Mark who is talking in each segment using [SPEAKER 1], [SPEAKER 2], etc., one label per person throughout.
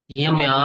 [SPEAKER 1] Diam ya.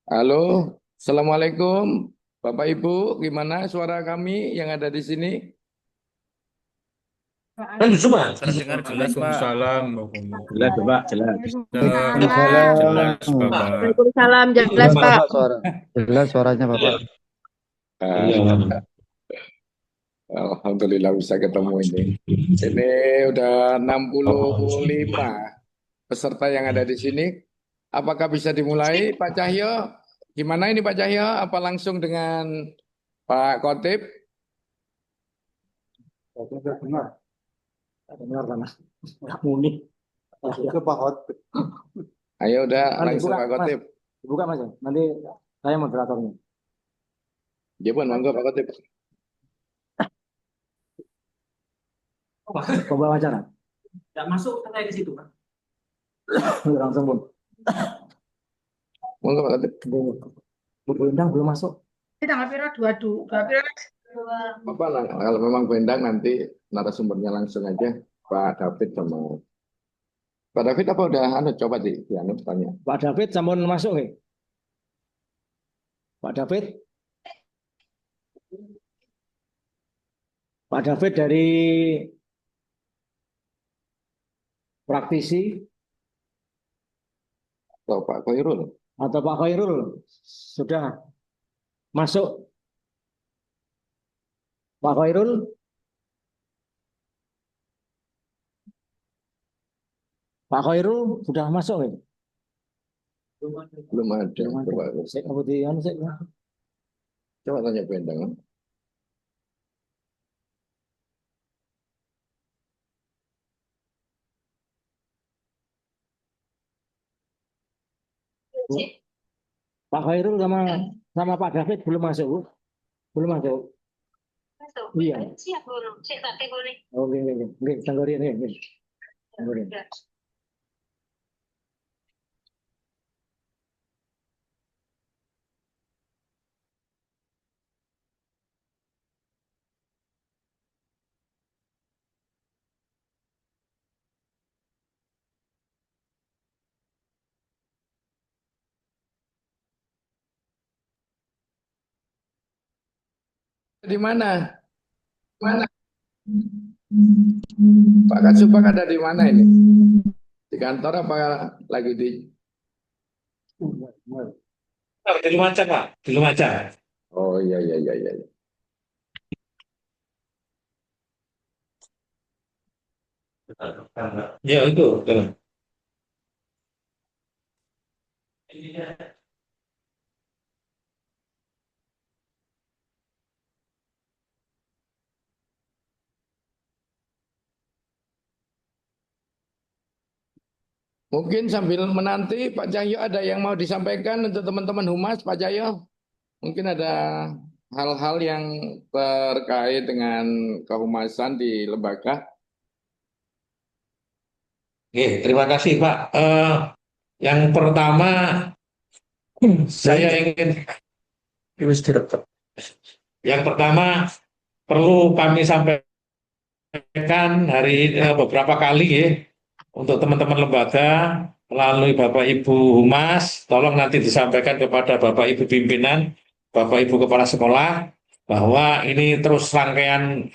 [SPEAKER 2] Halo, Assalamualaikum Bapak Ibu, gimana suara kami yang ada di sini?
[SPEAKER 1] Kan cuma.
[SPEAKER 3] Terdengar jelas, Pak.
[SPEAKER 4] Waalaikumsalam warahmatullahi
[SPEAKER 5] Jelas, Pak, jelas.
[SPEAKER 3] Bisa
[SPEAKER 4] Waalaikumsalam.
[SPEAKER 3] jelas, Bapak.
[SPEAKER 6] Waalaikumsalam, jelas
[SPEAKER 5] Jelas,
[SPEAKER 6] Pak.
[SPEAKER 5] Pak, suara. Jelas suaranya, Bapak.
[SPEAKER 2] Ah, Alhamdulillah bisa ketemu ini. Ini udah 65 peserta yang ada di sini. Apakah bisa dimulai Pak Cahyo? Gimana ini Pak Cahyo? Apa langsung dengan Pak Khotib?
[SPEAKER 5] Saya dengar, dengar mana? Nggak muni. Itu Pak Hot.
[SPEAKER 2] Ayo udah
[SPEAKER 5] Nanti
[SPEAKER 2] langsung
[SPEAKER 5] buka,
[SPEAKER 2] Pak
[SPEAKER 5] Mas.
[SPEAKER 2] Khotib.
[SPEAKER 5] Buka, Mas. Nanti saya moderatornya.
[SPEAKER 2] Dia pun monggo Pak Khotib.
[SPEAKER 5] Coba wawancara.
[SPEAKER 1] Tidak masuk katanya di situ, Pak.
[SPEAKER 5] Langsung, Bun.
[SPEAKER 2] Monggo Pak Khotib.
[SPEAKER 5] Bu Endang belum masuk.
[SPEAKER 6] Ini tanggal piro? Dua piro?
[SPEAKER 2] Apa lah, kalau memang bendang nanti narasumbernya langsung aja Pak David sama Pak David apa udah coba di anu tanya.
[SPEAKER 5] Pak David sampun masuk, nggih? Pak David, Pak David dari praktisi
[SPEAKER 2] Atau Pak Khairul.
[SPEAKER 5] atau Pak Khairul sudah masuk. Pak Khairul, Pak Khairul sudah masuk, nggih?
[SPEAKER 2] Belum ada.
[SPEAKER 5] Belum ada.
[SPEAKER 2] Coba,
[SPEAKER 5] Saya kemudian saya
[SPEAKER 2] coba tanya bendang.
[SPEAKER 5] Bu, Pak Khairul sama sama Pak David belum masuk, Bu. Belum masuk. Iya.
[SPEAKER 6] Siap, Bun. Cek tak teko nih.
[SPEAKER 5] Oke, oke, oke. Oke, Tanggori, oke. Tanggori.
[SPEAKER 2] di mana? Mana? Pak Kasupak ada di mana ini? Di kantor apa lagi di?
[SPEAKER 1] Di Lumajang, Pak. Di Lumajang.
[SPEAKER 2] Oh iya iya iya iya.
[SPEAKER 1] Ya, itu. Betul.
[SPEAKER 2] Mungkin sambil menanti Pak Cahyo ada yang mau disampaikan untuk teman-teman humas Pak Cahyo. Mungkin ada hal-hal yang terkait dengan kehumasan di lembaga.
[SPEAKER 1] Oke, terima kasih, Pak. Yang pertama, saya ingin yang pertama perlu kami sampaikan beberapa kali ya untuk teman-teman lembaga melalui Bapak Ibu Humas, tolong nanti disampaikan kepada Bapak Ibu pimpinan, Bapak Ibu kepala sekolah bahwa ini terus rangkaian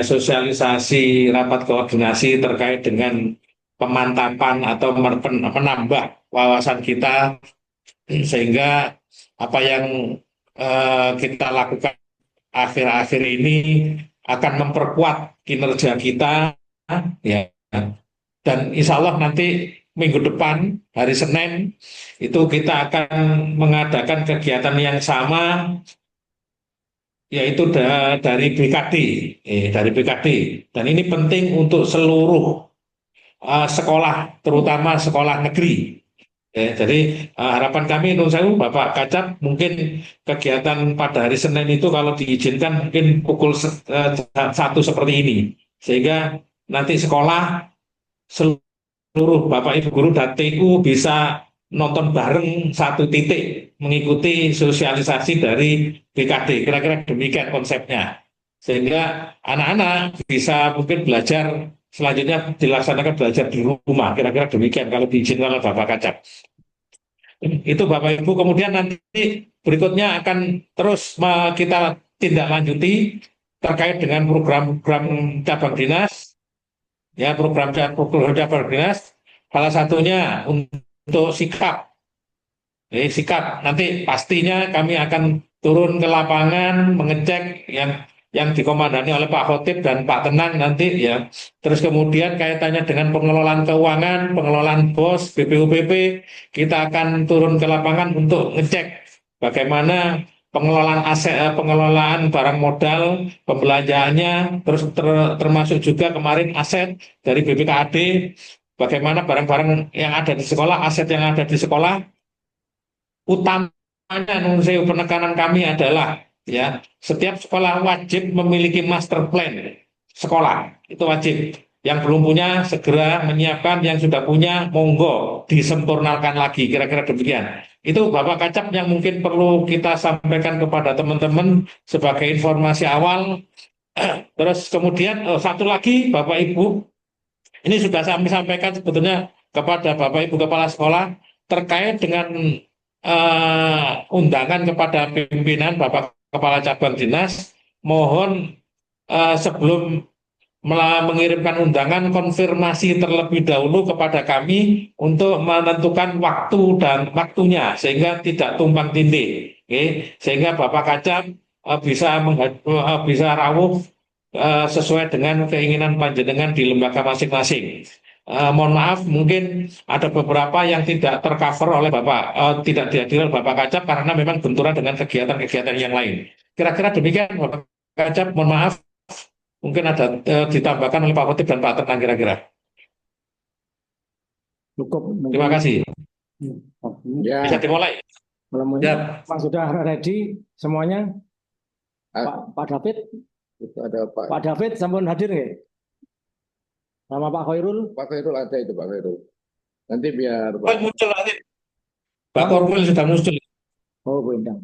[SPEAKER 1] sosialisasi rapat koordinasi terkait dengan pemantapan atau menambah wawasan kita sehingga apa yang kita lakukan akhir-akhir ini akan memperkuat kinerja kita ya, dan insya Allah nanti minggu depan hari Senin itu kita akan mengadakan kegiatan yang sama yaitu dari BKD, dari BKD, dan ini penting untuk seluruh sekolah terutama sekolah negeri. Jadi harapan kami Nun Sewu Bapak Kacap mungkin kegiatan pada hari Senin itu kalau diizinkan mungkin pukul 1 seperti ini sehingga nanti sekolah seluruh Bapak Ibu guru dan TU bisa nonton bareng satu titik mengikuti sosialisasi dari BKD. Kira-kira demikian konsepnya. Sehingga anak-anak bisa mungkin belajar selanjutnya dilaksanakan belajar di rumah. Kira-kira demikian kalau diizinkan oleh Bapak Kacap. Itu Bapak Ibu, kemudian nanti berikutnya akan terus kita tindak lanjuti terkait dengan program-program cabang dinas, ya program cabang dinas, salah satunya untuk sikap. Sikap nanti pastinya kami akan turun ke lapangan mengecek yang dikomandani oleh Pak Khotib dan Pak Tenang nanti ya. Terus kemudian kaitannya dengan pengelolaan keuangan, pengelolaan BOS, BPUPP, kita akan turun ke lapangan untuk ngecek bagaimana pengelolaan aset, pengelolaan barang modal, pembelanjaannya, terus termasuk juga kemarin aset dari BPKAD, bagaimana barang-barang yang ada di sekolah, aset yang ada di sekolah. Utamanya penekanan kami adalah ya setiap sekolah wajib memiliki master plan sekolah, itu wajib. Yang belum punya segera menyiapkan, yang sudah punya monggo disempurnakan lagi, kira-kira demikian. Itu Bapak Kacap yang mungkin perlu kita sampaikan kepada teman-teman sebagai informasi awal. Terus kemudian satu lagi Bapak Ibu, ini sudah kami sampaikan sebetulnya kepada Bapak Ibu kepala sekolah terkait dengan undangan kepada pimpinan Bapak Kepala Cabang Dinas, mohon sebelum mengirimkan undangan konfirmasi terlebih dahulu kepada kami untuk menentukan waktu dan waktunya sehingga tidak tumpang tindih, sehingga Bapak Kacap bisa rawuh sesuai dengan keinginan panjenengan di lembaga masing-masing. Mohon maaf, mungkin ada beberapa yang tidak tercover oleh Bapak, tidak dihadiri oleh Bapak Kacap karena memang benturan dengan kegiatan-kegiatan yang lain. Kira-kira demikian Bapak Kacap, mohon maaf, mungkin ada ditambahkan oleh Pak Khotib dan Pak Tenang kira-kira.
[SPEAKER 5] Cukup.
[SPEAKER 1] Terima kasih.
[SPEAKER 2] Ya,
[SPEAKER 1] Bisa dimulai.
[SPEAKER 5] Ya. Mas sudah ready semuanya? Pak David?
[SPEAKER 2] itu ada
[SPEAKER 5] Pak David sampun hadir nggak? Sama Pak Khairul?
[SPEAKER 2] Pak Khairul ada itu Pak Khairul. Nanti biar
[SPEAKER 1] Pak muncul nanti. Pak Korwil sudah muncul.
[SPEAKER 5] Oh, Bu Endang.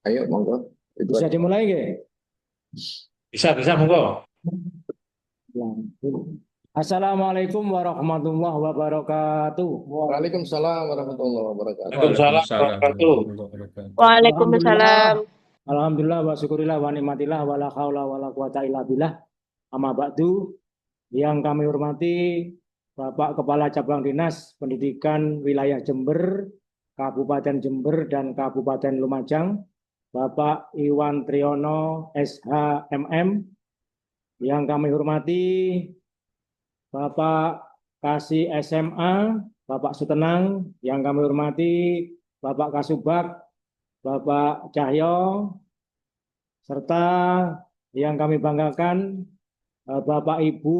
[SPEAKER 2] Ayo monggo. Itu
[SPEAKER 5] Bisa
[SPEAKER 2] ada.
[SPEAKER 5] dimulai nggak?
[SPEAKER 1] Bisa, monggo.
[SPEAKER 5] Ya. Assalamualaikum warahmatullahi wabarakatuh.
[SPEAKER 2] Waalaikumsalam warahmatullahi wabarakatuh.
[SPEAKER 1] Waalaikumsalam
[SPEAKER 3] Waalaikumsalam
[SPEAKER 1] warahmatullahi
[SPEAKER 3] warahmatullahi wabarakatuh.
[SPEAKER 6] Waalaikumsalam.
[SPEAKER 5] Alhamdulillah wa syukurillah wa nikmatillah wa la haula wa la quwata illa billah. Amma ba'du, yang kami hormati Bapak Kepala Cabang Dinas Pendidikan Wilayah Jember, Kabupaten Jember dan Kabupaten Lumajang, Bapak Iwan Triyono SHMM. Yang kami hormati Bapak Kasih SMA, Bapak Sutenang. Yang kami hormati Bapak Kasubag, Bapak Cahyo, serta yang kami banggakan Bapak Ibu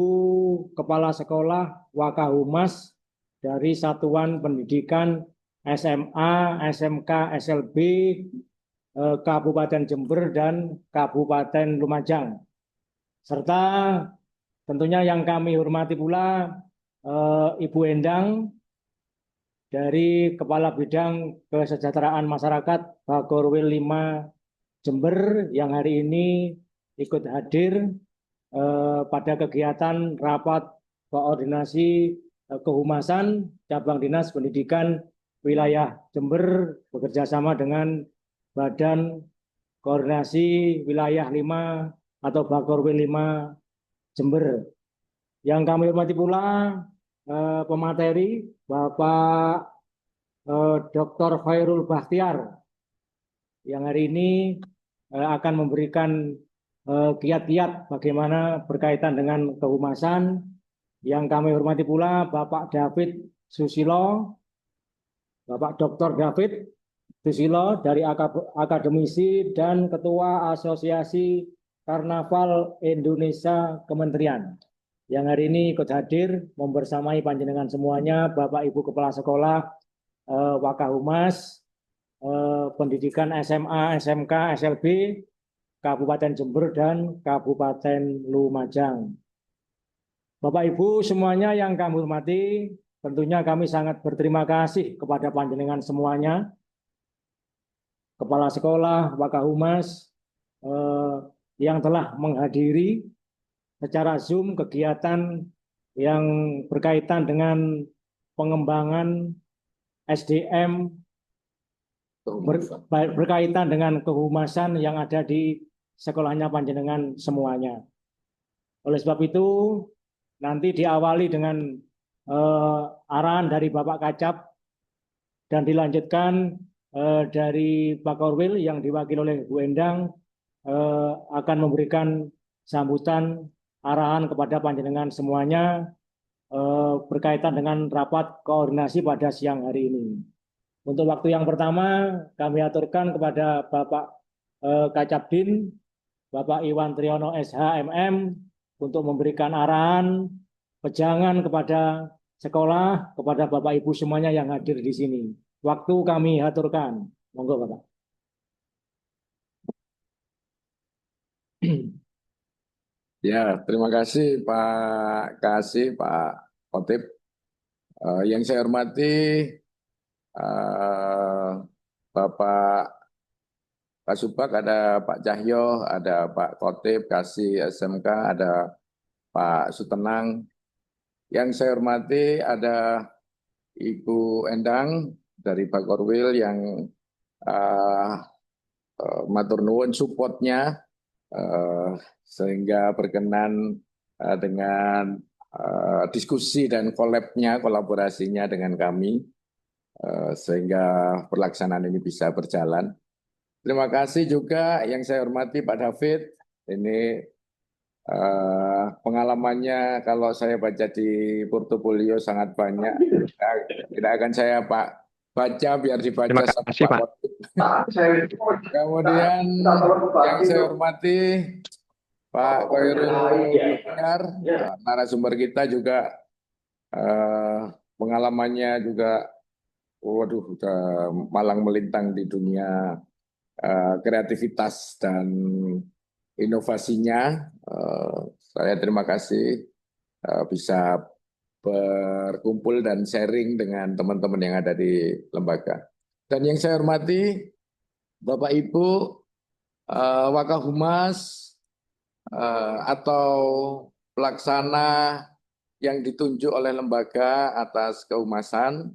[SPEAKER 5] Kepala Sekolah Wakahumas dari Satuan Pendidikan SMA, SMK, SLB Kabupaten Jember dan Kabupaten Lumajang. Serta tentunya yang kami hormati pula Ibu Endang dari Kepala Bidang Kesejahteraan Masyarakat Bagorwil 5 Jember yang hari ini ikut hadir pada kegiatan rapat koordinasi kehumasan Cabang Dinas Pendidikan Wilayah Jember bekerja sama dengan Badan Koordinasi Wilayah 5 atau Bagorwil 5 Jember. Yang kami hormati pula pemateri Bapak Dr. Khairul Bakhtiar yang hari ini akan memberikan kiat-kiat bagaimana berkaitan dengan kehumasan. Yang kami hormati pula Bapak David Susilo, Bapak Dr. David Susilo dari akademisi dan Ketua Asosiasi Karnaval Indonesia Kementerian. Yang hari ini ikut hadir membersamai panjenengan semuanya, Bapak Ibu Kepala Sekolah, Wakahumas, Pendidikan SMA, SMK, SLB, Kabupaten Jember dan Kabupaten Lumajang. Bapak Ibu semuanya yang kami hormati, tentunya kami sangat berterima kasih kepada panjenengan semuanya, Kepala Sekolah, Wakahumas, yang telah menghadiri secara Zoom kegiatan yang berkaitan dengan pengembangan SDM berkaitan dengan kehumasan yang ada di sekolahnya panjenengan semuanya. Oleh sebab itu, nanti diawali dengan arahan dari Bapak Kacap dan dilanjutkan dari Pak Korwil yang diwakili oleh Bu Endang akan memberikan sambutan arahan kepada panjenengan semuanya berkaitan dengan rapat koordinasi pada siang hari ini. Untuk waktu yang pertama kami aturkan kepada Bapak Kacapdin, Bapak Iwan Triyono SHMM untuk memberikan arahan, pejangan kepada sekolah, kepada Bapak Ibu semuanya yang hadir di sini. Waktu kami aturkan. Monggo Bapak.
[SPEAKER 2] Ya, terima kasih Pak Kasih, Pak Khotib. Yang saya hormati Bapak Kasubag, ada Pak Cahyo, ada Pak Khotib, Kasih SMK, ada Pak Sutenang. Yang saya hormati ada Ibu Endang dari Pak Korwil yang matur nuwun supportnya sehingga berkenan dengan diskusi dan kolaborasinya dengan kami sehingga pelaksanaan ini bisa berjalan. Terima kasih juga yang saya hormati Pak David. Ini pengalamannya kalau saya baca di portofolio sangat banyak. Tidak akan saya baca, biar dibaca
[SPEAKER 3] Terima
[SPEAKER 2] sama
[SPEAKER 3] kasih,
[SPEAKER 2] Pak
[SPEAKER 3] Pak.
[SPEAKER 2] Khotib. Kemudian yang saya hormati Pak Khairul Bakhtiar, narasumber kita juga pengalamannya juga, waduh, udah malang melintang di dunia kreativitas dan inovasinya. Saya terima kasih bisa berkumpul dan sharing dengan teman-teman yang ada di lembaga. Dan yang saya hormati Bapak Ibu Wakahumas atau pelaksana yang ditunjuk oleh lembaga atas kehumasan,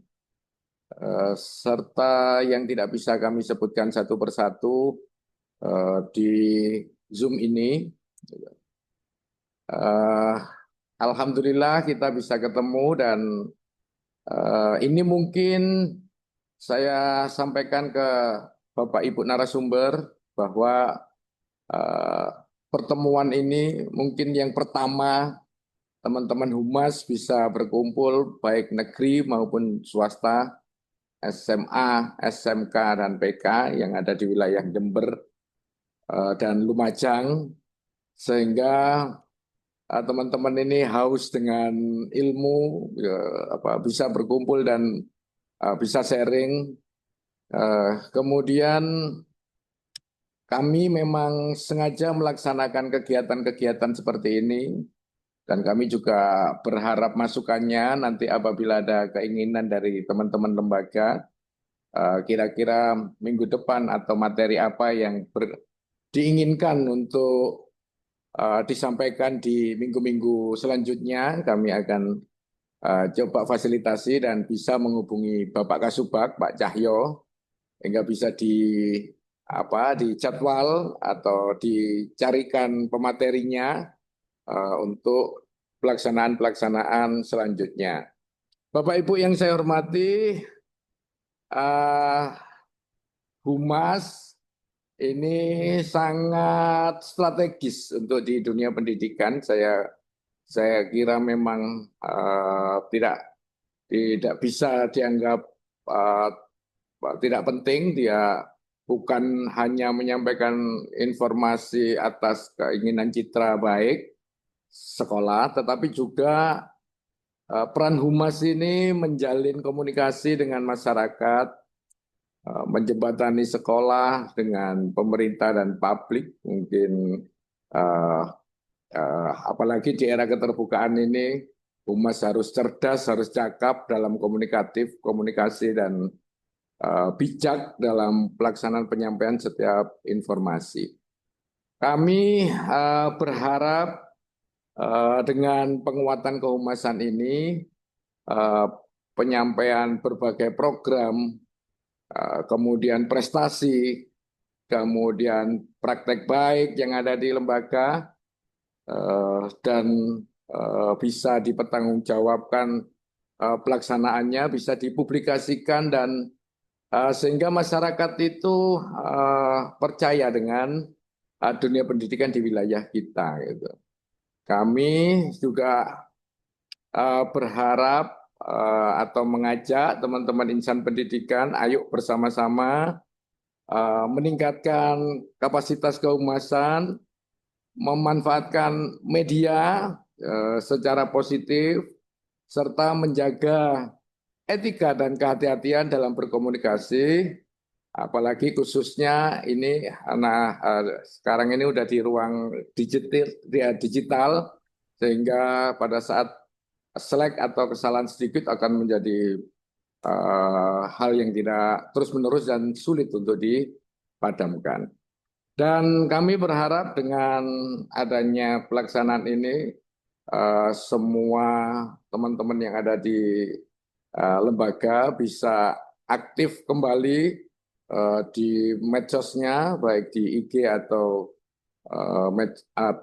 [SPEAKER 2] serta yang tidak bisa kami sebutkan satu persatu di Zoom ini. Alhamdulillah kita bisa ketemu dan ini mungkin saya sampaikan ke Bapak Ibu narasumber bahwa pertemuan ini mungkin yang pertama teman-teman humas bisa berkumpul baik negeri maupun swasta, SMA, SMK, dan PK yang ada di wilayah Jember dan Lumajang, sehingga teman-teman ini haus dengan ilmu, bisa berkumpul dan bisa sharing. Kemudian kami memang sengaja melaksanakan kegiatan-kegiatan seperti ini, dan kami juga berharap masukannya nanti apabila ada keinginan dari teman-teman lembaga, kira-kira minggu depan atau materi apa yang diinginkan untuk disampaikan di minggu-minggu selanjutnya, kami akan coba fasilitasi dan bisa menghubungi Bapak Kasubag, Pak Cahyo, hingga bisa dijadwal atau dicarikan pematerinya untuk pelaksanaan selanjutnya. Bapak Ibu yang saya hormati, Humas ini sangat strategis untuk di dunia pendidikan. Saya kira memang tidak bisa dianggap tidak penting. Dia bukan hanya menyampaikan informasi atas keinginan citra baik sekolah, tetapi juga peran humas ini menjalin komunikasi dengan masyarakat, menjembatani sekolah dengan pemerintah dan publik. Mungkin apalagi di era keterbukaan ini, humas harus cerdas, harus cakap dalam komunikasi dan bijak dalam pelaksanaan penyampaian setiap informasi. Kami berharap dengan penguatan kehumasan ini, penyampaian berbagai program, kemudian prestasi, kemudian praktek baik yang ada di lembaga, dan bisa dipertanggungjawabkan pelaksanaannya, bisa dipublikasikan, dan sehingga masyarakat itu percaya dengan dunia pendidikan di wilayah kita. Gitu. Kami juga berharap atau mengajak teman-teman insan pendidikan, ayo bersama-sama meningkatkan kapasitas kehumasan, memanfaatkan media secara positif, serta menjaga etika dan kehati-hatian dalam berkomunikasi, apalagi khususnya ini sekarang ini udah di ruang digital, sehingga pada saat selek atau kesalahan sedikit akan menjadi hal yang tidak terus-menerus dan sulit untuk dipadamkan. Dan kami berharap dengan adanya pelaksanaan ini, semua teman-teman yang ada di lembaga bisa aktif kembali di medsosnya, baik di IG atau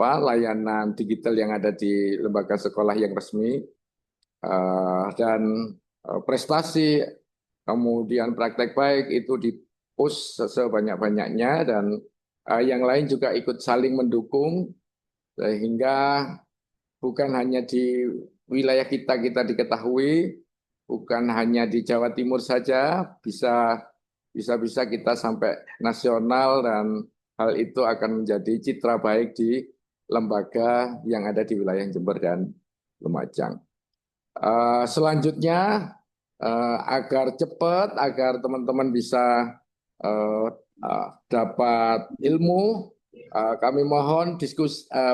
[SPEAKER 2] layanan digital yang ada di lembaga sekolah yang resmi, dan prestasi kemudian praktek baik itu di-push sebanyak-banyaknya, dan yang lain juga ikut saling mendukung, sehingga bukan hanya di wilayah kita diketahui, bukan hanya di Jawa Timur saja, bisa kita sampai nasional, dan hal itu akan menjadi citra baik di lembaga yang ada di wilayah Jember dan Lumajang. Selanjutnya, agar cepat, agar teman-teman bisa dapat ilmu, kami mohon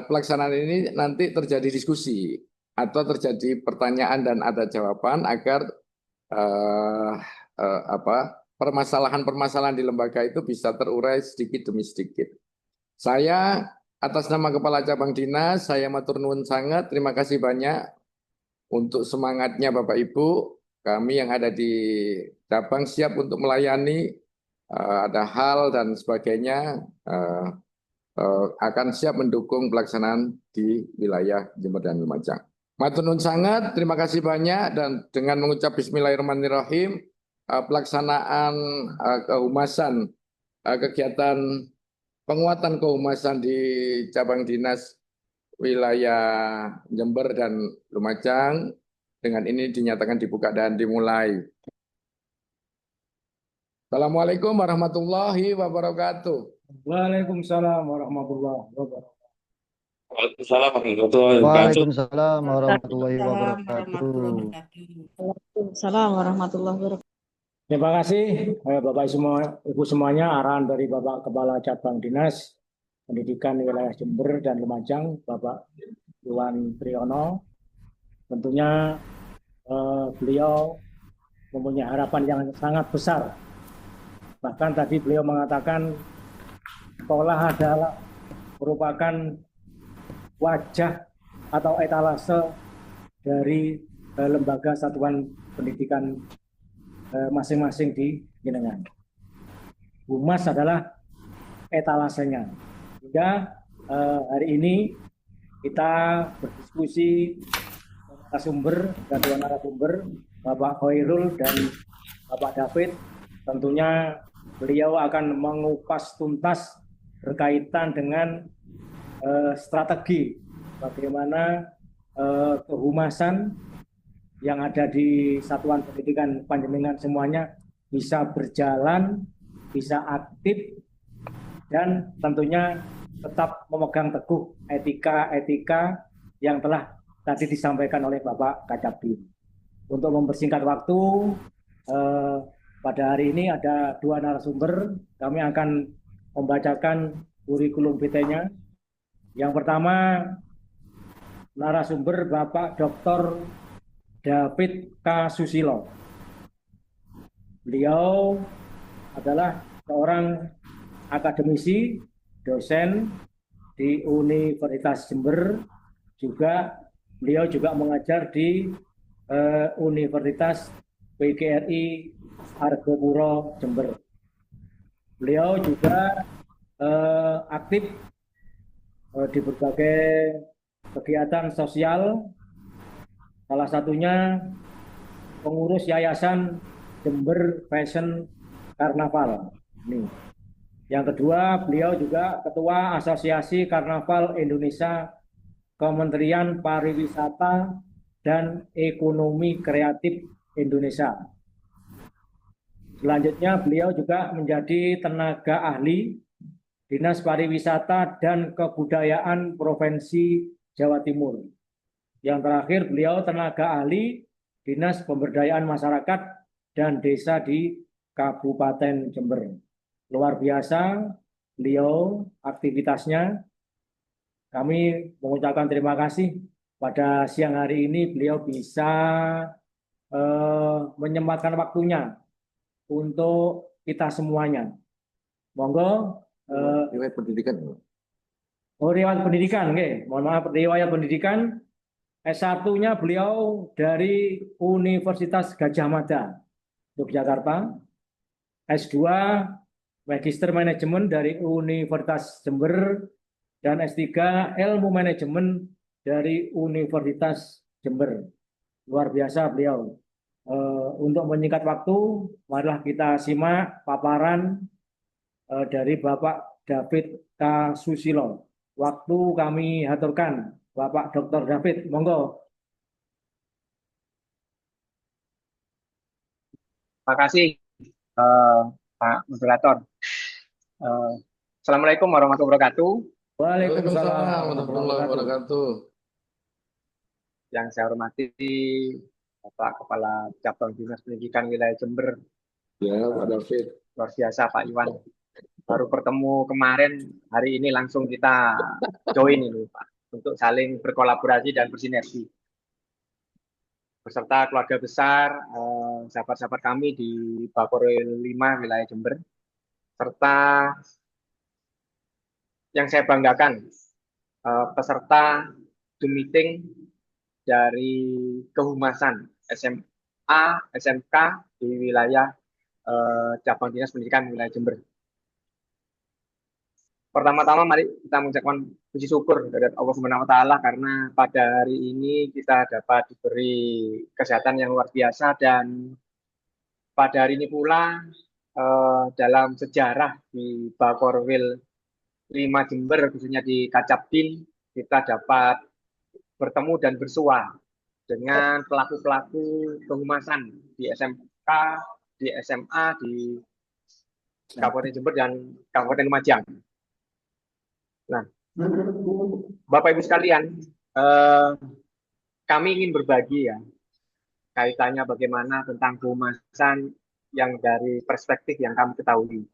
[SPEAKER 2] pelaksanaan ini nanti terjadi diskusi atau terjadi pertanyaan dan ada jawaban, agar permasalahan-permasalahan di lembaga itu bisa terurai sedikit demi sedikit. Saya atas nama Kepala Cabang Dinas, saya matur nuwun sangat, terima kasih banyak Untuk semangatnya Bapak Ibu, kami yang ada di cabang siap untuk melayani, ada hal dan sebagainya, akan siap mendukung pelaksanaan di wilayah Jember dan Lumajang. Matur nuwun sangat, terima kasih banyak, dan dengan mengucap Bismillahirrahmanirrahim, pelaksanaan kehumasan, kegiatan penguatan kehumasan di cabang dinas wilayah Jember dan Lumajang dengan ini dinyatakan dibuka dan dimulai. Assalamualaikum warahmatullahi wabarakatuh.
[SPEAKER 5] Waalaikumsalam warahmatullahi wabarakatuh.
[SPEAKER 1] Waalaikumsalam warahmatullahi wabarakatuh.
[SPEAKER 4] Waalaikumsalam warahmatullahi
[SPEAKER 7] Waalaikumsalam
[SPEAKER 4] wabarakatuh.
[SPEAKER 7] warahmatullahi wabarakatuh.
[SPEAKER 8] Waalaikumsalam warahmatullahi wabarakatuh.
[SPEAKER 5] Terima kasih Bapak semua, Ibu semuanya, arahan dari Bapak Kepala Cabang Dinas Pendidikan Wilayah Jember dan Lumajang, Bapak Iwan Triyono. Tentunya beliau mempunyai harapan yang sangat besar. Bahkan tadi beliau mengatakan sekolah adalah merupakan wajah atau etalase dari lembaga satuan pendidikan masing-masing di Jenengan. Humas adalah etalasenya. Sehingga hari ini kita berdiskusi narasumber dan dua narasumber, Bapak Khairul dan Bapak David. Tentunya beliau akan mengupas tuntas berkaitan dengan strategi bagaimana kehumasan yang ada di satuan pendidikan panjenengan semuanya bisa berjalan, bisa aktif, dan tentunya tetap memegang teguh etika-etika yang telah tadi disampaikan oleh Bapak Kacabdi. Untuk mempersingkat waktu, pada hari ini ada dua narasumber. Kami akan membacakan kurikulum vitae-nya. Yang pertama, narasumber Bapak Dr. David K. Susilo. Beliau adalah seorang akademisi, dosen di Universitas Jember. Beliau juga mengajar di Universitas PGRI Argopuro Jember. Beliau juga aktif di berbagai kegiatan sosial, salah satunya pengurus Yayasan Jember Fashion Karnaval. Yang kedua, beliau juga Ketua Asosiasi Karnaval Indonesia Kementerian Pariwisata dan Ekonomi Kreatif Indonesia. Selanjutnya, beliau juga menjadi tenaga ahli Dinas Pariwisata dan Kebudayaan Provinsi Jawa Timur. Yang terakhir, beliau tenaga ahli Dinas Pemberdayaan Masyarakat dan Desa di Kabupaten Jember. Luar biasa beliau aktivitasnya. Kami mengucapkan terima kasih pada siang hari ini beliau bisa menyempatkan waktunya untuk kita semuanya. Monggo.
[SPEAKER 2] Riwayat pendidikan.
[SPEAKER 5] Riwayat pendidikan, mohon maaf, riwayat pendidikan. S1-nya beliau dari Universitas Gadjah Mada, Yogyakarta. S2 Magister Manajemen dari Universitas Jember dan S3 Ilmu Manajemen dari Universitas Jember. Luar biasa beliau. Untuk menyingkat waktu, marilah kita simak paparan dari Bapak David K. Susilo. Waktu kami haturkan. Bapak Dr. David, monggo.
[SPEAKER 9] Terima kasih Pak Moderator. Assalamualaikum warahmatullahi wabarakatuh.
[SPEAKER 2] Waalaikumsalam warahmatullahi wabarakatuh.
[SPEAKER 9] Yang saya hormati Bapak Kepala Cabang Dinas Pendidikan Wilayah Jember.
[SPEAKER 2] Ya, Pak David.
[SPEAKER 9] Luar biasa Pak Iwan. Baru bertemu kemarin, hari ini langsung kita join ini Pak, untuk saling berkolaborasi dan bersinergi. Beserta keluarga besar, sahabat-sahabat kami di Bakoril 5 wilayah Jember, serta yang saya banggakan, peserta Zoom meeting dari kehumasan SMA, SMK di wilayah cabang dinas pendidikan wilayah Jember. Pertama-tama mari kita mengucapkan puji syukur kepada Allah Subhanahu wa taala karena pada hari ini kita dapat diberi kesehatan yang luar biasa, dan pada hari ini pula dalam sejarah di Bakorwil 5 Jember, khususnya di Kacapdin, kita dapat bertemu dan bersua dengan pelaku-pelaku kehumasan di SMK, di SMA, di Kabupaten Jember dan Kabupaten Lumajang. Nah, Bapak Ibu sekalian, kami ingin berbagi ya kaitannya bagaimana tentang kehumasan yang dari perspektif yang kami ketahui.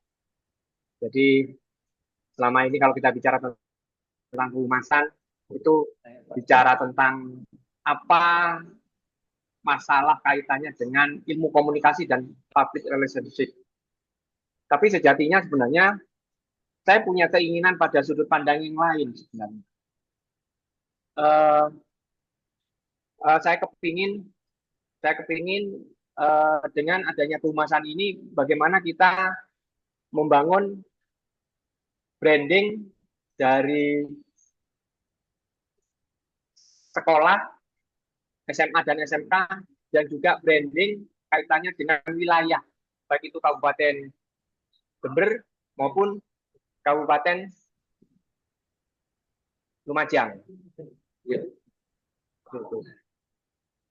[SPEAKER 9] Jadi selama ini kalau kita bicara tentang kehumasan itu bicara tentang apa masalah kaitannya dengan ilmu komunikasi dan public relationship. Tapi sejatinya sebenarnya saya punya keinginan pada sudut pandang yang lain sebenarnya. Saya kepingin dengan adanya kehumasan ini bagaimana kita membangun branding dari sekolah SMA dan SMK, dan juga branding kaitannya dengan wilayah, baik itu Kabupaten Jember maupun Kabupaten Lumajang. Ya.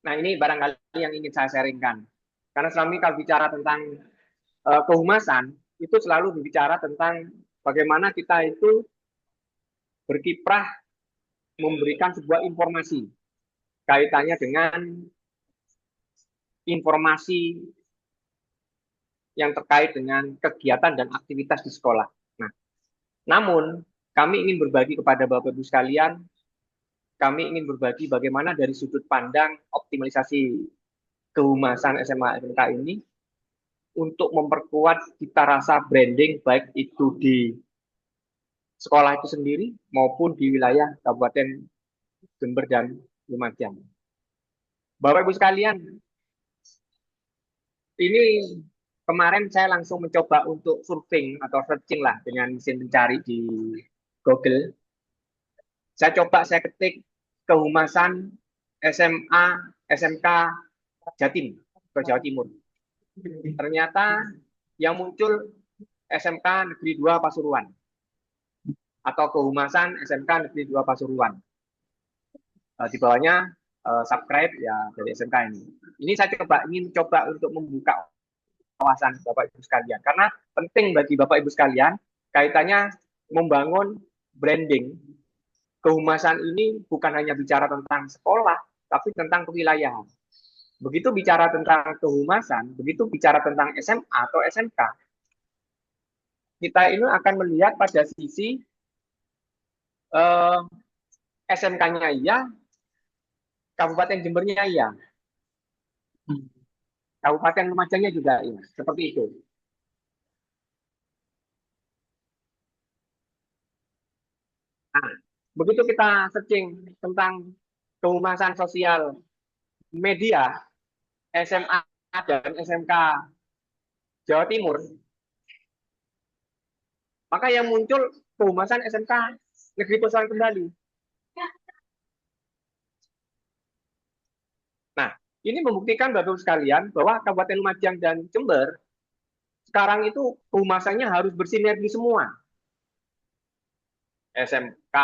[SPEAKER 9] Nah, ini barangkali yang ingin saya sharingkan. Karena selama ini kalau bicara tentang kehumasan, itu selalu berbicara tentang bagaimana kita itu berkiprah memberikan sebuah informasi kaitannya dengan informasi yang terkait dengan kegiatan dan aktivitas di sekolah. Nah, namun kami ingin berbagi kepada Bapak Ibu sekalian, kami ingin berbagi bagaimana dari sudut pandang optimalisasi kehumasan SMA SMK ini untuk memperkuat cita rasa branding baik itu di sekolah itu sendiri maupun di wilayah Kabupaten Jember dan Lumajang. Bapak Ibu sekalian, ini kemarin saya langsung mencoba untuk surfing atau searching lah dengan mesin pencari di Google. Saya ketik kehumasan SMA, SMK Jatim ke Jawa Timur. Ternyata yang muncul SMK Negeri 2 Pasuruan atau kehumasan SMK Negeri 2 Pasuruan. Di bawahnya subscribe ya dari SMK ini. Ini saya ingin coba untuk membuka wawasan Bapak Ibu sekalian, karena penting bagi Bapak Ibu sekalian kaitannya membangun branding. Kehumasan ini bukan hanya bicara tentang sekolah, tapi tentang kewilayahan. Begitu bicara tentang kehumasan, begitu bicara tentang SMA atau SMK, kita ini akan melihat pada sisi SMK-nya iya, Kabupaten Jembernya iya, Kabupaten Lumajangnya juga iya, seperti itu. Nah, begitu kita searching tentang kehumasan sosial media SMA dan SMK Jawa Timur, maka yang muncul kehumasan SMK Negeri Pasuruan kembali. Nah, ini membuktikan Bapak Ibu sekalian bahwa Kabupaten Lumajang dan Jember sekarang itu kehumasannya harus bersinergi semua. SMK,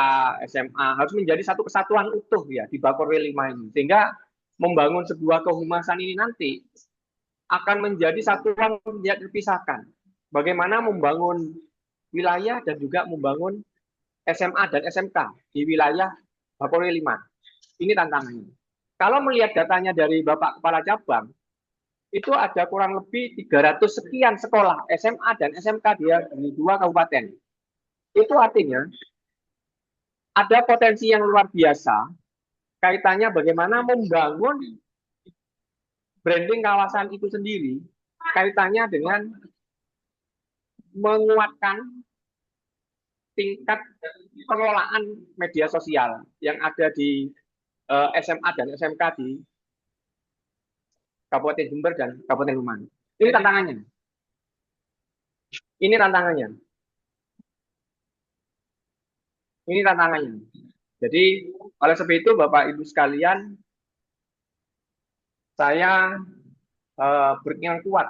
[SPEAKER 9] SMA harus menjadi satu kesatuan utuh ya di Bakorwil 5 ini. Sehingga membangun sebuah kehumasan ini nanti akan menjadi satuan yang terpisahkan. Bagaimana membangun wilayah dan juga membangun SMA dan SMK di wilayah Bakorwil 5. Ini tantangannya. Kalau melihat datanya dari Bapak Kepala Cabang, itu ada kurang lebih 300 sekian sekolah SMA dan SMK di 2 kabupaten. Itu artinya ada potensi yang luar biasa kaitannya bagaimana membangun branding kawasan itu sendiri, kaitannya dengan menguatkan tingkat pengelolaan media sosial yang ada di SMA dan SMK di Kabupaten Jember dan Kabupaten Lumajang. Ini tantangannya. Ini tantangannya. Ini tantangannya. Jadi oleh sebab itu Bapak Ibu sekalian, saya berkeinginan kuat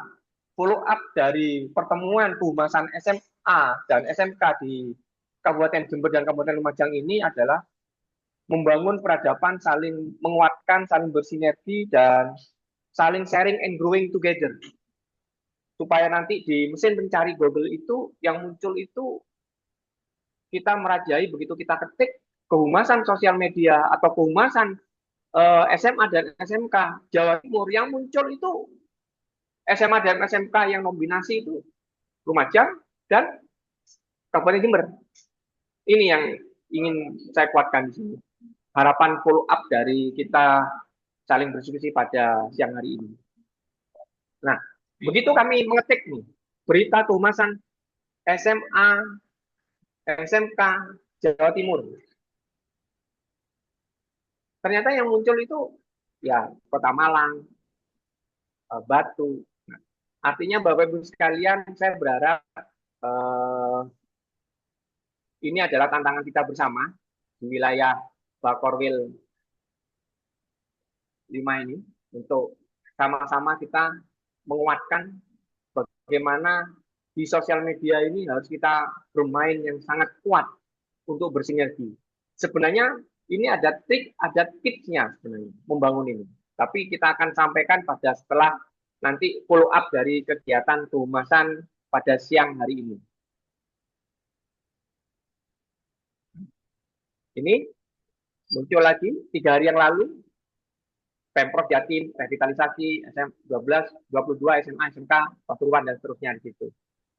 [SPEAKER 9] follow up dari pertemuan kehumasan SMA dan SMK di Kabupaten Jember dan Kabupaten Lumajang ini adalah membangun peradaban, saling menguatkan, saling bersinergi, dan saling sharing and growing together. Supaya nanti di mesin pencari Google itu, yang muncul itu kita merajai, begitu kita ketik kehumasan sosial media atau kehumasan SMA dan SMK Jawa Timur, yang muncul itu SMA dan SMK yang nominasi itu Lumajang dan Kabupaten Jember. Ini yang ingin saya kuatkan di sini. Harapan follow up dari kita saling berdiskusi pada siang hari ini. Nah, begitu kami mengetik nih berita kehumasan SMA, SMK Jawa Timur. Ternyata yang muncul itu ya Kota Malang, Batu. Nah, artinya Bapak Ibu sekalian, saya berharap ini adalah tantangan kita bersama di wilayah Bakorwil 5 ini untuk sama-sama kita menguatkan bagaimana di sosial media ini harus kita bermain yang sangat kuat untuk bersinergi. Sebenarnya ini ada trik, ada tipsnya sebenarnya membangun ini. Tapi kita akan sampaikan pada setelah nanti follow up dari kegiatan kehumasan pada siang hari ini. Ini muncul lagi 3 hari yang lalu, Pemprov Jatim, revitalisasi SM12, 22, SMA, SMK, Pasuruan, dan seterusnya di situ.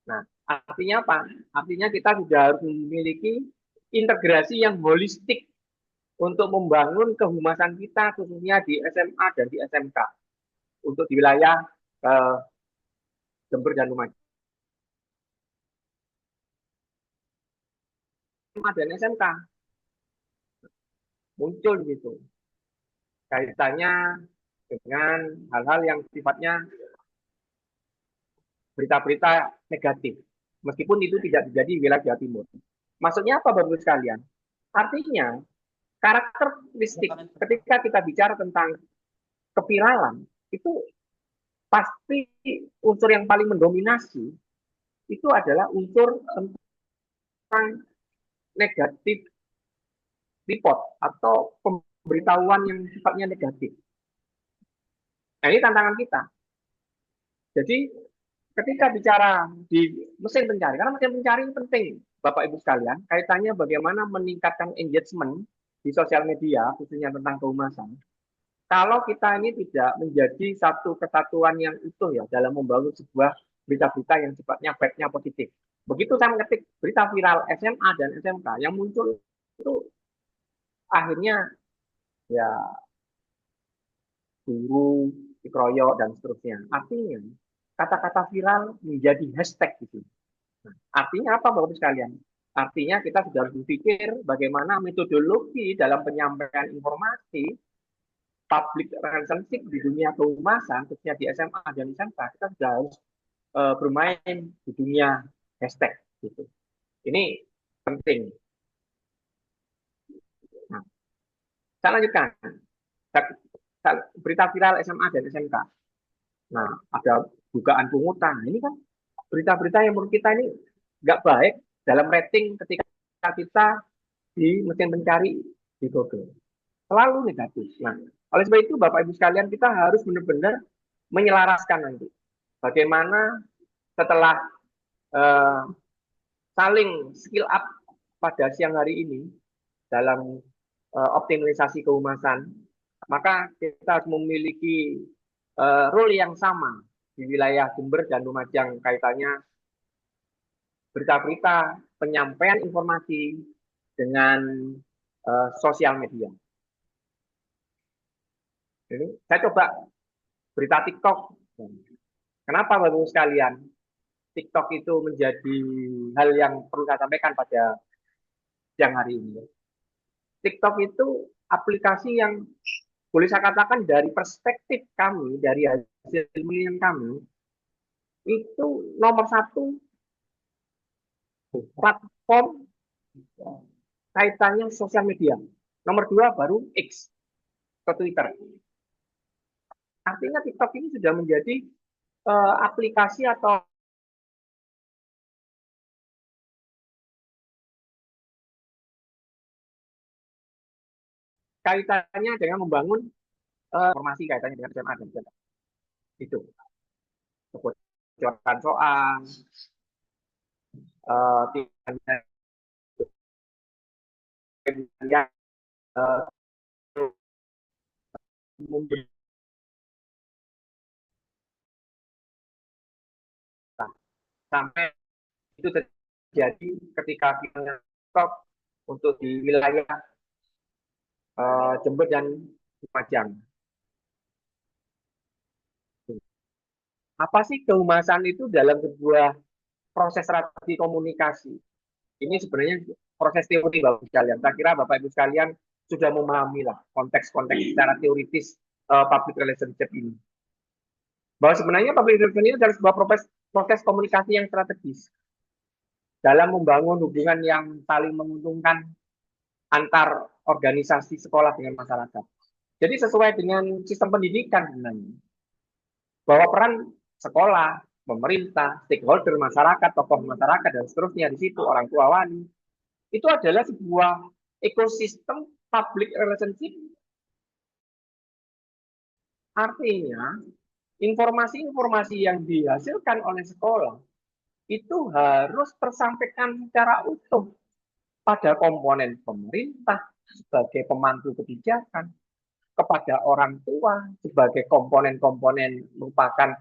[SPEAKER 9] Nah, artinya apa? Artinya kita sudah harus memiliki integrasi yang holistik untuk membangun kehumasan kita, khususnya di SMA dan di SMK, untuk di wilayah Jember dan Lumajang. SMA dan SMK muncul gitu kaitannya dengan hal-hal yang sifatnya berita-berita negatif, meskipun itu tidak terjadi di wilayah Jawa Timur. Maksudnya apa Bapak-Ibu sekalian? Artinya karakteristik ketika kita bicara tentang keviralan itu pasti unsur yang paling mendominasi itu adalah unsur tentang negatif report atau pemberitahuan yang sifatnya negatif. Nah, ini tantangan kita. Jadi ketika bicara di mesin pencari, karena mesin pencari ini penting, Bapak Ibu sekalian, kaitannya bagaimana meningkatkan engagement di sosial media, khususnya tentang kehumasan. Kalau kita ini tidak menjadi satu kesatuan yang utuh ya dalam membangun sebuah berita-berita yang sifatnya fact-nya positif. Begitu saya mengetik berita viral SMA dan SMK, yang muncul itu akhirnya ya guru, dikeroyok, dan seterusnya. Artinya kata-kata viral menjadi hashtag gitu. Nah, artinya apa Bapak-Ibu sekalian? Artinya kita sudah harus berpikir bagaimana metodologi dalam penyampaian informasi public relationship di dunia kehumasan, khususnya di SMA dan SMK, kita sudah harus bermain di dunia hashtag gitu. Ini penting. Nah, saya lanjutkan. Berita viral SMA dan SMK. Nah, ada dugaan pungutan. Ini kan berita-berita yang menurut kita ini nggak baik dalam rating ketika kita di mesin pencari di Google. Selalu negatif. Nah, oleh sebab itu Bapak Ibu sekalian, kita harus benar-benar menyelaraskan nanti. Bagaimana setelah saling skill up pada siang hari ini dalam optimalisasi kehumasan, maka kita harus memiliki role yang sama di wilayah Jember dan Lumajang kaitannya berita-berita penyampaian informasi dengan sosial media. Jadi, saya coba berita TikTok. Kenapa Bapak-Ibu sekalian? TikTok itu menjadi hal yang perlu saya sampaikan pada siang hari ini. TikTok itu aplikasi yang boleh saya katakan dari perspektif kami, dari hasil penelitian kami, itu nomor satu platform kaitannya sosial media. Nomor dua baru X ke Twitter. Artinya TikTok ini sudah menjadi aplikasi atau kaitannya dengan membangun informasi kaitannya dengan SMA dan SMA. Itu kebocoran soal, yang sampai itu terjadi ketika kita stop untuk di wilayah Jember dan Lumajang. Apa sih kehumasan itu dalam sebuah proses strategi komunikasi? Ini sebenarnya proses teori Bapak Ibu sekalian. Saya kira Bapak Ibu sekalian sudah memahami lah konteks-konteks secara teoritis public relationship ini. Bahwa sebenarnya public relationship ini adalah sebuah proses komunikasi yang strategis dalam membangun hubungan yang saling menguntungkan antar organisasi sekolah dengan masyarakat. Jadi sesuai dengan sistem pendidikan sebenarnya, bahwa peran sekolah, pemerintah, stakeholder masyarakat, tokoh masyarakat dan seterusnya di situ, orang tua wali, itu adalah sebuah ekosistem public relationship. Artinya informasi-informasi yang dihasilkan oleh sekolah itu harus tersampaikan secara utuh pada komponen pemerintah sebagai pemangku kebijakan, kepada orang tua sebagai komponen-komponen merupakan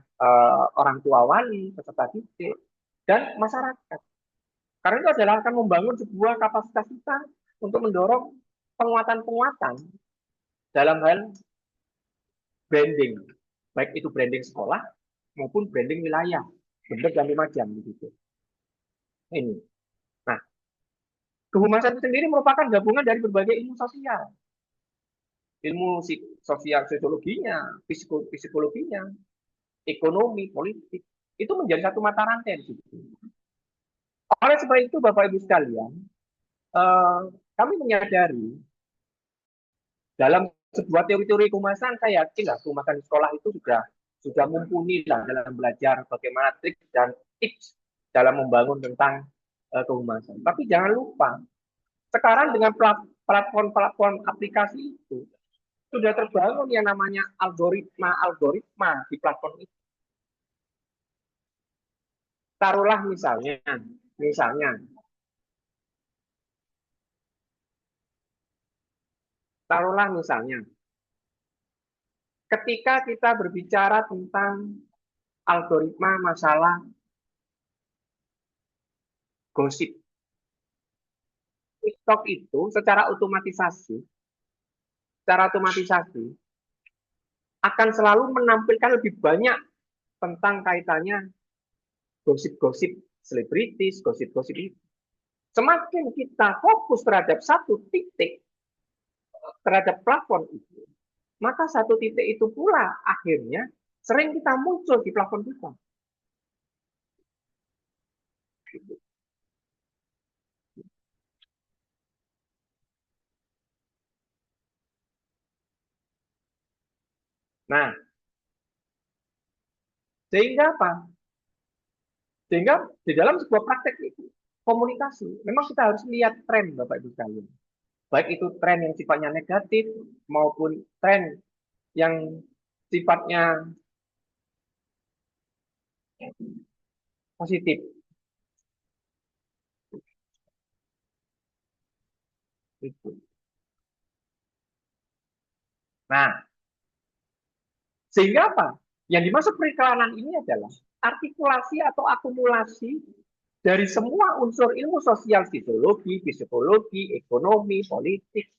[SPEAKER 9] orang tua wali, peserta didik, dan masyarakat. Karena itu adalah akan membangun sebuah kapasitas kita untuk mendorong penguatan-penguatan dalam hal branding, baik itu branding sekolah maupun branding wilayah, Jember dan Lumajang begitu. Ini. Nah, kehumasan itu sendiri merupakan gabungan dari berbagai ilmu sosial. Ilmu sosial sosiologinya, psikologinya, ekonomi, politik, itu menjadi satu mata rantai di situ. Oleh sebab itu, Bapak Ibu sekalian, kami menyadari dalam sebuah teori-teori kehumasan, saya yakin lah kehumasan di sekolah itu sudah mumpuni lah dalam belajar bagaimana trik dan tips dalam membangun tentang kehumasan. Tapi jangan lupa, sekarang dengan platform-platform aplikasi itu, sudah terbangun yang namanya algoritma di platform itu. Taruhlah misalnya, ketika kita berbicara tentang algoritma masalah gosip, TikTok itu secara otomatisasi akan selalu menampilkan lebih banyak tentang kaitannya gosip-gosip selebritis, gosip-gosip itu. Semakin kita fokus terhadap satu titik, terhadap platform itu, maka satu titik itu pula akhirnya sering kita muncul di platform kita. Nah, sehingga apa? Sehingga di dalam sebuah praktek itu, komunikasi, memang kita harus lihat tren, Bapak Ibu sekalian. Baik itu tren yang sifatnya negatif maupun tren yang sifatnya positif. Nah, sehingga apa? Yang dimaksud periklanan ini adalah artikulasi atau akumulasi dari semua unsur ilmu sosial, sosiologi, psikologi, ekonomi, politik,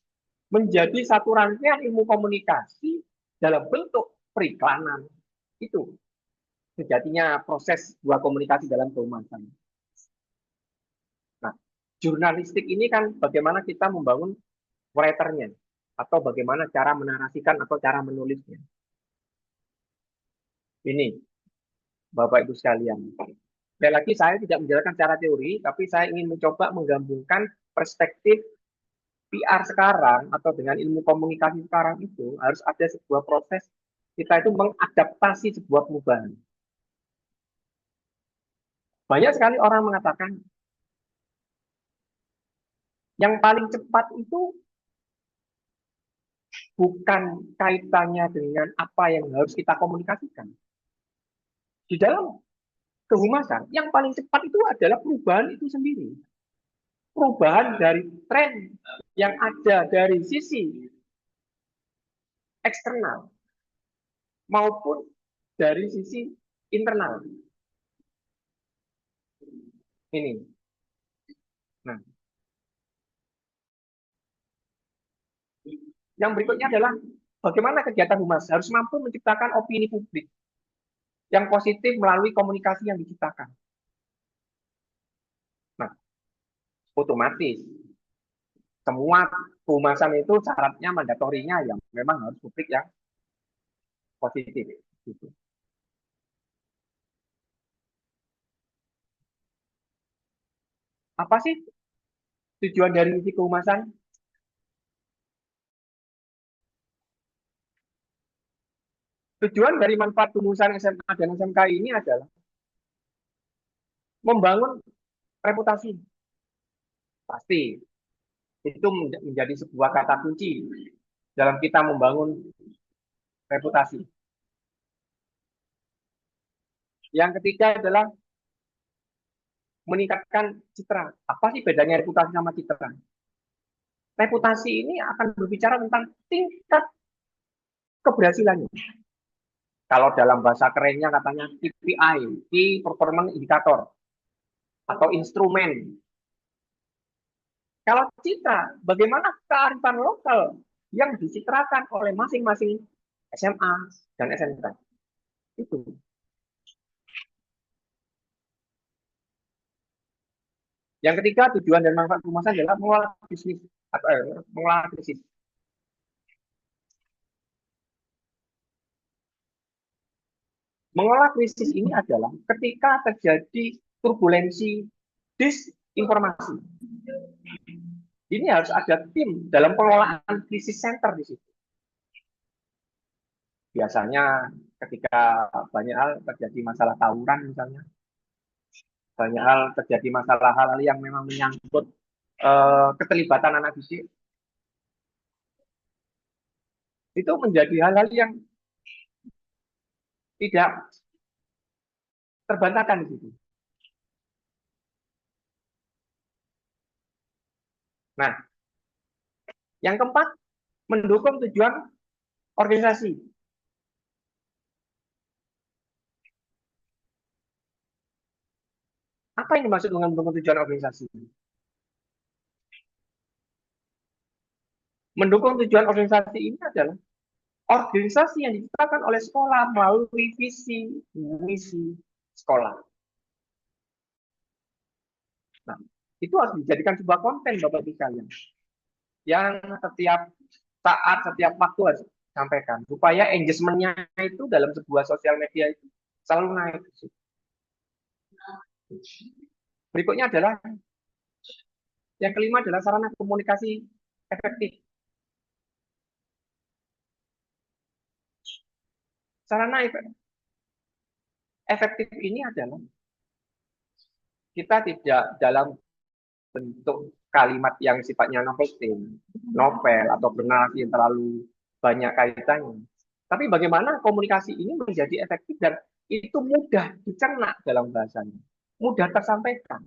[SPEAKER 9] menjadi satu rangkaian ilmu komunikasi dalam bentuk periklanan. Itu sejatinya proses sebuah komunikasi dalam kehumasan. Nah, jurnalistik ini kan bagaimana kita membangun writernya atau bagaimana cara menarasikan atau cara menulisnya. Ini, Bapak Ibu sekalian. Sekali lagi saya tidak menjelaskan secara teori, tapi saya ingin mencoba menggabungkan perspektif PR sekarang atau dengan ilmu komunikasi sekarang itu harus ada sebuah proses kita itu mengadaptasi sebuah perubahan. Banyak sekali orang mengatakan yang paling cepat itu bukan kaitannya dengan apa yang harus kita komunikasikan. Di dalam kehumasan, yang paling cepat itu adalah perubahan itu sendiri. Perubahan dari tren yang ada dari sisi eksternal maupun dari sisi internal. Ini. Nah, yang berikutnya adalah bagaimana kegiatan humas harus mampu menciptakan opini publik yang positif melalui komunikasi yang diciptakan. Nah, otomatis semua kehumasan itu syaratnya mandatorinya yang memang harus publik yang positif. Gitu. Apa sih tujuan dari misi kehumasan? Tujuan dari manfaat kehumasan SMA dan SMK ini adalah membangun reputasi. Pasti itu menjadi sebuah kata kunci dalam kita membangun reputasi. Yang ketiga adalah meningkatkan citra. Apa sih bedanya reputasi sama citra? Reputasi ini akan berbicara tentang tingkat keberhasilannya. Kalau dalam bahasa kerennya katanya KPI, Key Performance Indicator, atau instrumen. Kalau citra, bagaimana kearifan lokal yang dicitrakan oleh masing-masing SMA dan SMK. Itu. Yang ketiga, tujuan dan manfaat kehumasan adalah mengelola bisnis atau mengelola krisis. Mengelola krisis ini adalah ketika terjadi turbulensi disinformasi. Ini harus ada tim dalam pengelolaan krisis center di situ. Biasanya ketika banyak hal terjadi masalah tawuran misalnya, banyak hal terjadi masalah hal yang memang menyangkut keterlibatan anak didik, itu menjadi hal-hal yang tidak terbantahkan di situ. Nah, yang keempat, mendukung tujuan organisasi. Apa yang dimaksud dengan mendukung tujuan organisasi? Mendukung tujuan organisasi ini adalah organisasi yang diciptakan oleh sekolah melalui visi misi sekolah. Nah, itu harus dijadikan sebuah konten Bapak Ibu sekalian yang setiap saat, setiap waktu harus disampaikan supaya engagement-nya itu dalam sebuah sosial media itu selalu naik. Berikutnya adalah yang kelima adalah sarana komunikasi efektif. Sarana efektif ini adalah kita tidak dalam bentuk kalimat yang sifatnya novel atau bernarasi yang terlalu banyak kaitannya. Tapi bagaimana komunikasi ini menjadi efektif dan itu mudah dicerna dalam bahasanya, mudah tersampaikan.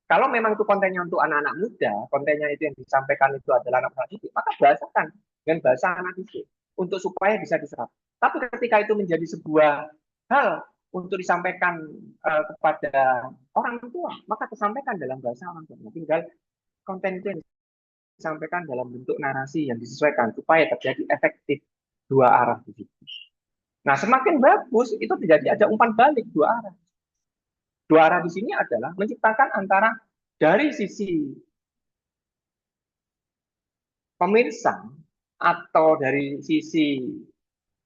[SPEAKER 9] Kalau memang itu kontennya untuk anak-anak muda, kontennya itu yang disampaikan itu adalah anak-anak didik, maka bahasakan dengan bahasa anak didik untuk supaya bisa diserap. Tapi ketika itu menjadi sebuah hal untuk disampaikan kepada orang tua, maka tersampaikan dalam bahasa orang tua. Tinggal konten itu yang disampaikan dalam bentuk narasi yang disesuaikan supaya terjadi efektif dua arah di situ. Nah, semakin bagus itu terjadi ada umpan balik dua arah. Dua arah di sini adalah menciptakan antara dari sisi pemirsa atau dari sisi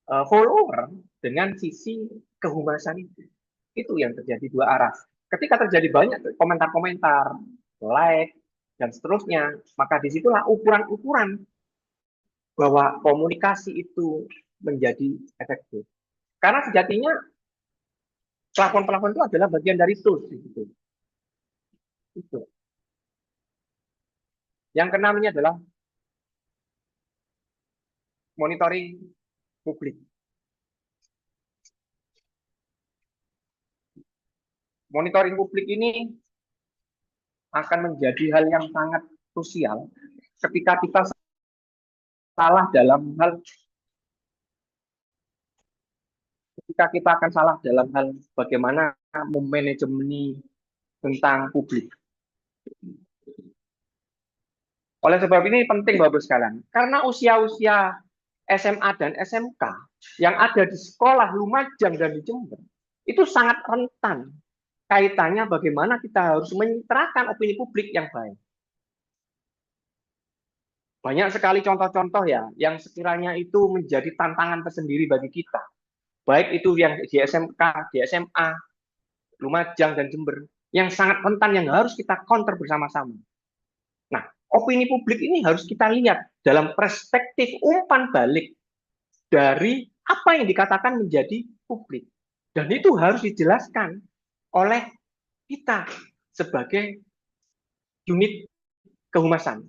[SPEAKER 9] follower dengan sisi kehumasan itu yang terjadi dua arah. Ketika terjadi banyak komentar-komentar, like dan seterusnya, maka disitulah ukuran-ukuran bahwa komunikasi itu menjadi efektif. Karena sejatinya plafon-plafon itu adalah bagian dari tools gitu. Itu. Yang keenam ini adalah monitoring publik. Monitoring publik ini akan menjadi hal yang sangat krusial ketika kita salah dalam hal bagaimana memanajemen tentang publik. Oleh sebab ini penting Bapak sekalian, karena usia-usia SMA dan SMK yang ada di sekolah Lumajang dan di Jember itu sangat rentan kaitannya bagaimana kita harus menyerahkan opini publik yang baik. Banyak sekali contoh-contoh ya yang sekiranya itu menjadi tantangan tersendiri bagi kita. Baik itu yang di SMK, di SMA, Lumajang dan Jember yang sangat rentan yang harus kita counter bersama-sama. Nah, opini publik ini harus kita lihat dalam perspektif umpan balik dari apa yang dikatakan menjadi publik. Dan itu harus dijelaskan oleh kita sebagai unit kehumasan.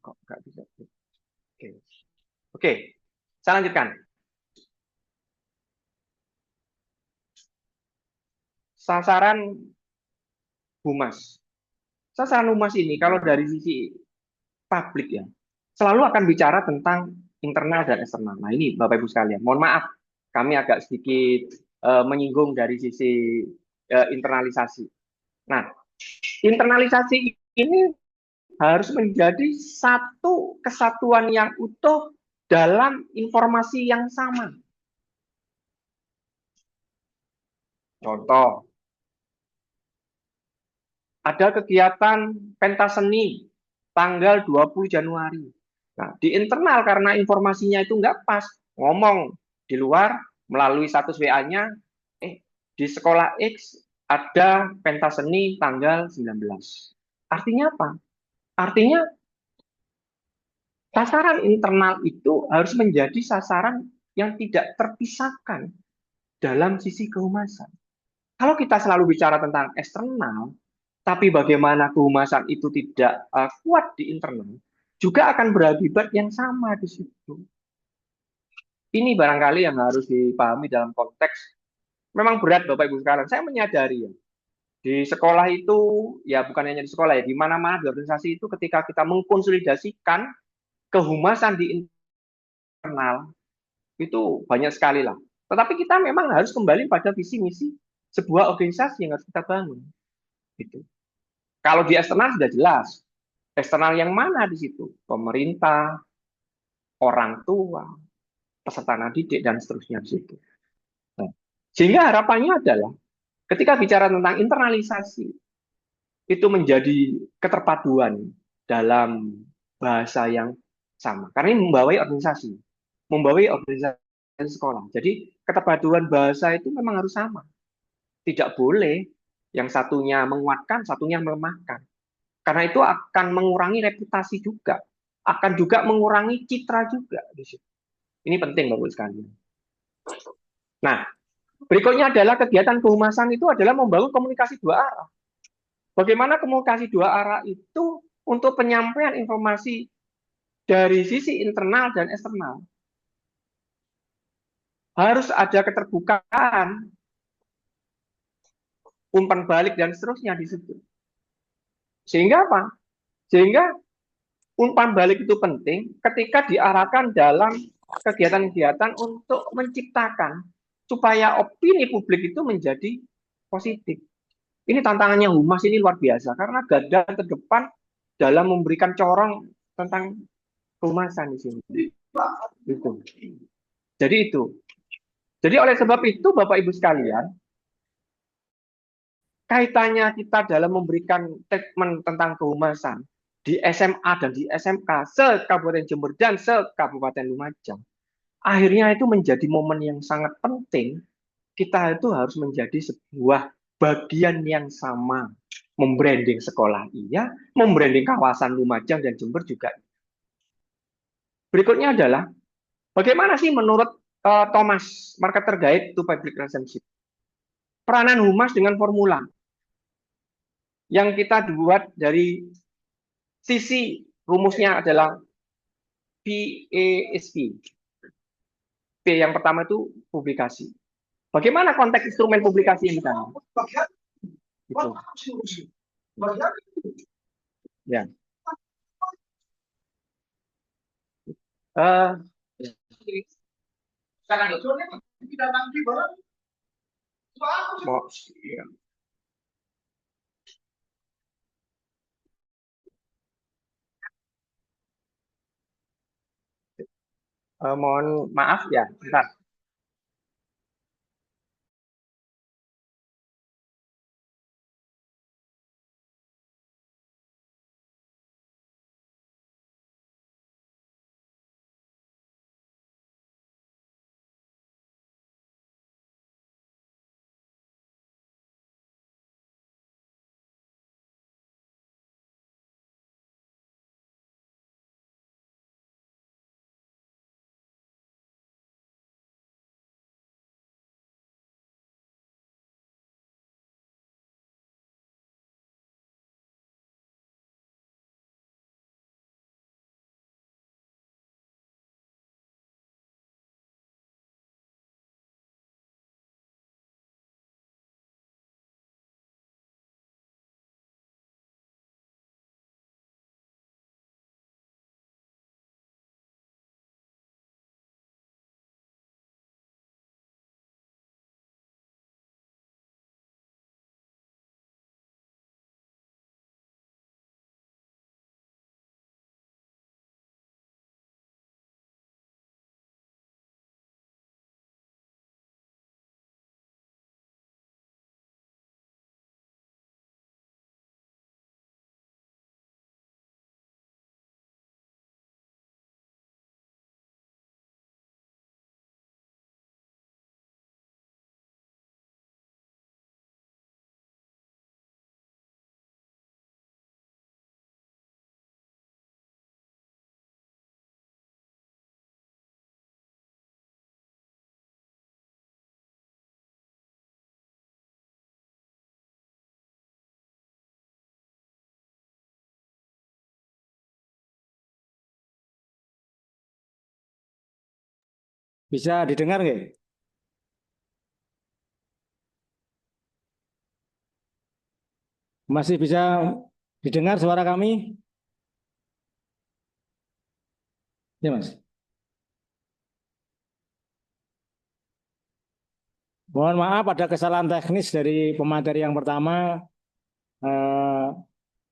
[SPEAKER 9] Kok nggak bisa? Oke, saya lanjutkan. Sasaran humas. Sasaran humas ini kalau dari sisi publik ya, selalu akan bicara tentang internal dan eksternal. Nah ini Bapak Ibu sekalian, mohon maaf, kami agak sedikit menyinggung dari sisi internalisasi. Nah, internalisasi ini harus menjadi satu kesatuan yang utuh dalam informasi yang sama. Contoh, ada kegiatan pentas seni tanggal 20 Januari. Nah, di internal karena informasinya itu nggak pas, ngomong di luar melalui status WA-nya, di sekolah X ada pentas seni tanggal 19. Artinya apa? Artinya sasaran internal itu harus menjadi sasaran yang tidak terpisahkan dalam sisi kehumasan. Kalau kita selalu bicara tentang eksternal, tapi bagaimana kehumasan itu tidak kuat di internal, juga akan berakibat yang sama di situ. Ini barangkali yang harus dipahami dalam konteks, memang berat Bapak Ibu sekalian, saya menyadari ya, di sekolah itu, ya bukan hanya di sekolah ya, di mana-mana di organisasi itu ketika kita mengkonsolidasikan kehumasan di internal, itu banyak sekali lah. Tetapi kita memang harus kembali pada visi misi sebuah organisasi yang harus kita bangun. Gitu. Kalau di eksternal sudah jelas. Eksternal yang mana di situ? Pemerintah, orang tua, peserta didik, dan seterusnya di situ. Nah, sehingga harapannya adalah ketika bicara tentang internalisasi, itu menjadi keterpaduan dalam bahasa yang sama. Karena ini membawai organisasi sekolah. Jadi keterpaduan bahasa itu memang harus sama. Tidak boleh yang satunya menguatkan, satunya melemahkan. Karena itu akan mengurangi reputasi juga. Akan juga mengurangi citra juga di situ. Ini penting Bapak sekalian. Nah, berikutnya adalah kegiatan kehumasan itu adalah membangun komunikasi dua arah. Bagaimana komunikasi dua arah itu untuk penyampaian informasi dari sisi internal dan eksternal. Harus ada keterbukaan, umpan balik dan seterusnya di situ. Sehingga apa? Sehingga umpan balik itu penting ketika diarahkan dalam kegiatan-kegiatan untuk menciptakan supaya opini publik itu menjadi positif. Ini tantangannya humas ini luar biasa karena garda terdepan dalam memberikan corong tentang kehumasan di sini. Itu. Jadi itu. Jadi oleh sebab itu Bapak Ibu sekalian, kaitannya kita dalam memberikan statement tentang kehumasan di SMA dan di SMK se-Kabupaten Jember dan se-Kabupaten Lumajang, akhirnya itu menjadi momen yang sangat penting. Kita itu harus menjadi sebuah bagian yang sama. Membranding sekolah iya, membranding kawasan Lumajang dan Jember juga. Berikutnya adalah, bagaimana sih menurut Thomas, Marketer Guide to Public Relationship, peranan humas dengan formula yang kita buat dari sisi rumusnya adalah PASP. P yang pertama itu publikasi. Bagaimana konteks instrumen publikasi ini kan? Gitu. Ya. Ya. Mohon maaf ya, bentar.
[SPEAKER 5] Bisa didengar nggak? Masih bisa didengar suara kami? Ya, Mas. Mohon maaf ada kesalahan teknis dari pemateri yang pertama.